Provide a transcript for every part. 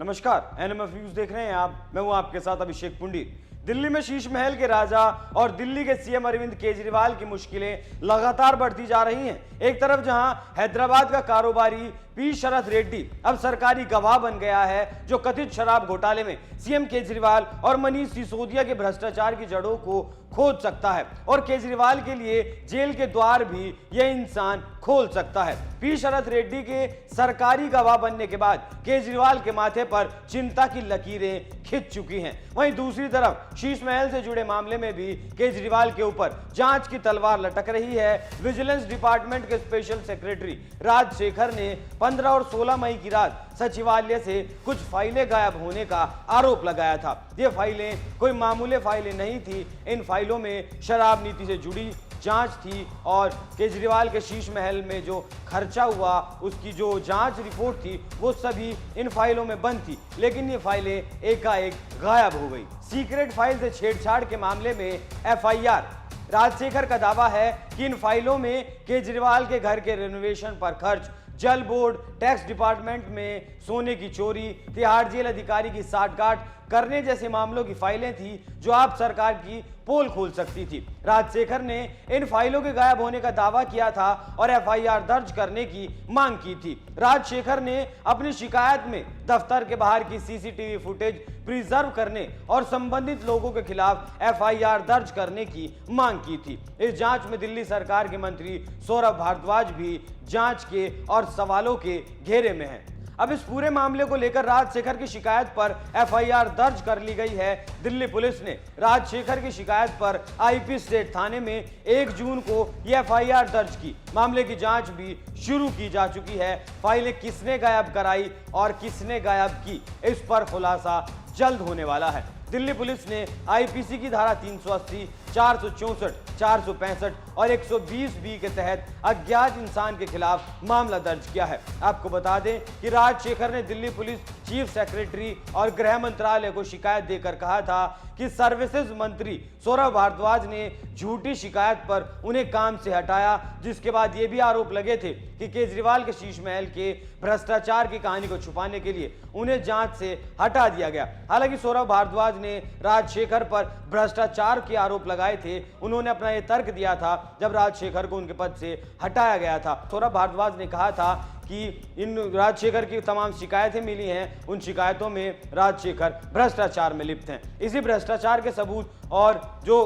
नमस्कार, NMF news देख रहे हैं आप। मैं हूं आपके साथ अभिषेक पुंडी। दिल्ली में शीश महल के राजा और दिल्ली के सीएम अरविंद केजरीवाल की मुश्किलें लगातार बढ़ती जा रही हैं। एक तरफ जहां हैदराबाद का कारोबारी पी शरद रेड्डी अब सरकारी गवाह बन गया है, जो कथित शराब घोटाले में सीएम केजरीवाल और मनीष सिसोदिया के भ्रष्टाचार की जड़ों को खोज सकता है, और केजरीवाल के लिए जेल के द्वार भी यह इंसान खोल सकता है। पी शरद रेड्डी के सरकारी गवाह बनने के बाद केजरीवाल के माथे पर चिंता की लकीरें खिंच चुकी हैं। वहीं दूसरी तरफ शीश महल से जुड़े मामले में भी केजरीवाल के ऊपर जांच की तलवार लटक रही है। विजिलेंस डिपार्टमेंट के स्पेशल सेक्रेटरी राजशेखर ने 15 और 16 मई की रात सचिवालय से कुछ फाइलें गायब होने का आरोप लगाया था। ये फाइलें कोई मामूली फाइलें नहीं थी। इन फाइलों में शराब नीति से जुड़ी जांच थी और केजरीवाल के शीश महल में जो खर्चा हुआ उसकी जो जांच रिपोर्ट थी वो सभी इन फाइलों में बंद थी, लेकिन ये फाइलें एकाएक गायब हो गई। सीक्रेट फाइल से छेड़छाड़ के मामले में एफआईआर। राजशेखर का दावा है कि इन फाइलों में केजरीवाल के घर के रेनोवेशन पर खर्च, जल बोर्ड, टैक्स डिपार्टमेंट में सोने की चोरी, तिहाड़ जेल अधिकारी की साठगांठ करने जैसे मामलों की फाइलें थी जो आप सरकार की पोल खोल सकती थी। राजशेखर ने इन फाइलों के गायब होने का दावा किया था और एफआईआर दर्ज करने की मांग की थी। राजशेखर ने अपनी शिकायत में दफ्तर के बाहर की सीसीटीवी फुटेज प्रिजर्व करने और संबंधित लोगों के खिलाफ एफआईआर दर्ज करने की मांग की थी। इस जांच में दिल्ली सरकार के मंत्री सौरभ भारद्वाज भी जांच के और सवालों के घेरे में हैं। अब इस पूरे मामले को लेकर राजशेखर की शिकायत पर एफआईआर दर्ज कर ली गई है। दिल्ली पुलिस ने राजशेखर की शिकायत पर आईपी स्टेट थाने में 1 जून को यह एफआईआर दर्ज की। मामले की जांच भी शुरू की जा चुकी है। फाइलें किसने गायब कराई और किसने गायब की, इस पर खुलासा जल्द होने वाला है। दिल्ली पुलिस ने आईपीसी की धारा 380, 464, 465 और 120 बी के तहत अज्ञात इंसान के खिलाफ मामला दर्ज किया है। आपको बता दें कि राजशेखर ने दिल्ली पुलिस चीफ सेक्रेटरी और गृह मंत्रालय को शिकायत देकर कहा था कि सर्विसेज मंत्री सौरभ भारद्वाज ने झूठी शिकायत पर उन्हें काम से हटाया, जिसके बाद ये भी आरोप लगे थे कि केजरीवाल के शीश महल के भ्रष्टाचार की कहानी को छुपाने के लिए उन्हें जांच से हटा दिया गया। हालांकि सौरभ भारद्वाज ने राजशेखर पर भ्रष्टाचार के आरोप लगाए थे। उन्होंने अपना यह तर्क दिया था जब राजशेखर को उनके पद से हटाया गया था। सौरभ भारद्वाज ने कहा था कि इन राजशेखर की तमाम शिकायतें मिली हैं, उन शिकायतों में राजशेखर भ्रष्टाचार में लिप्त हैं। इसी भ्रष्टाचार के सबूत और जो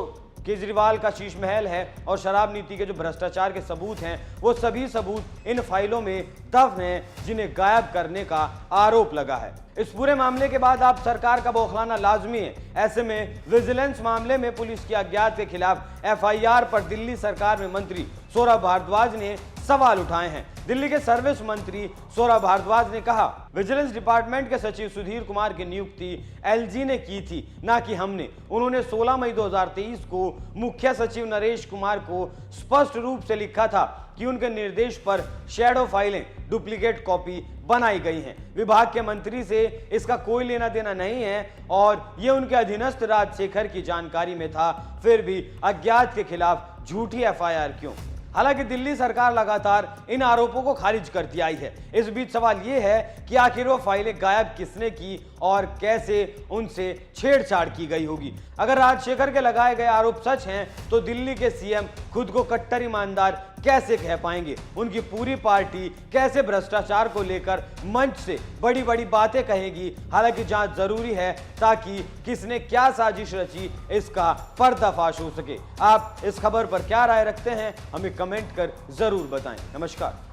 केजरीवाल का शीश महल है और शराब नीति के जो भ्रष्टाचार के सबूत हैं, वो सभी सबूत इन फाइलों में दफन हैं, जिन्हें गायब करने का आरोप लगा है। इस पूरे मामले के बाद अब सरकार का बौखलाना लाजमी है। ऐसे में विजिलेंस मामले में पुलिस की अज्ञात के खिलाफ एफआईआर पर दिल्ली सरकार में मंत्री सौरभ भारद्वाज ने सवाल उठाए हैं। दिल्ली के सर्विस मंत्री सौरभ भारद्वाज ने कहा, विजिलेंस डिपार्टमेंट के सचिव सुधीर कुमार की नियुक्ति एलजी ने की थी, ना कि हमने। उन्होंने 16 मई 2023 को मुख्य सचिव नरेश कुमार को स्पष्ट रूप से लिखा था कि उनके निर्देश पर शैडो फाइलें, डुप्लीकेट कॉपी बनाई गई हैं। विभाग के मंत्री से इसका कोई लेना देना नहीं है और ये उनके अधीनस्थ राजशेखर की जानकारी में था, फिर भी अज्ञात के खिलाफ झूठी एफआईआर क्यों? हालांकि दिल्ली सरकार लगातार इन आरोपों को खारिज करती आई है। इस बीच सवाल यह है कि आखिर वो फाइलें गायब किसने की और कैसे उनसे छेड़छाड़ की गई होगी। अगर राजशेखर के लगाए गए आरोप सच हैं तो दिल्ली के सीएम खुद को कट्टर ईमानदार कैसे कह पाएंगे? उनकी पूरी पार्टी कैसे भ्रष्टाचार को लेकर मंच से बड़ी बड़ी बातें कहेगी? हालांकि जांच जरूरी है ताकि किसने क्या साजिश रची इसका पर्दाफाश हो सके। आप इस खबर पर क्या राय रखते हैं? हमें कमेंट कर जरूर बताएं। नमस्कार।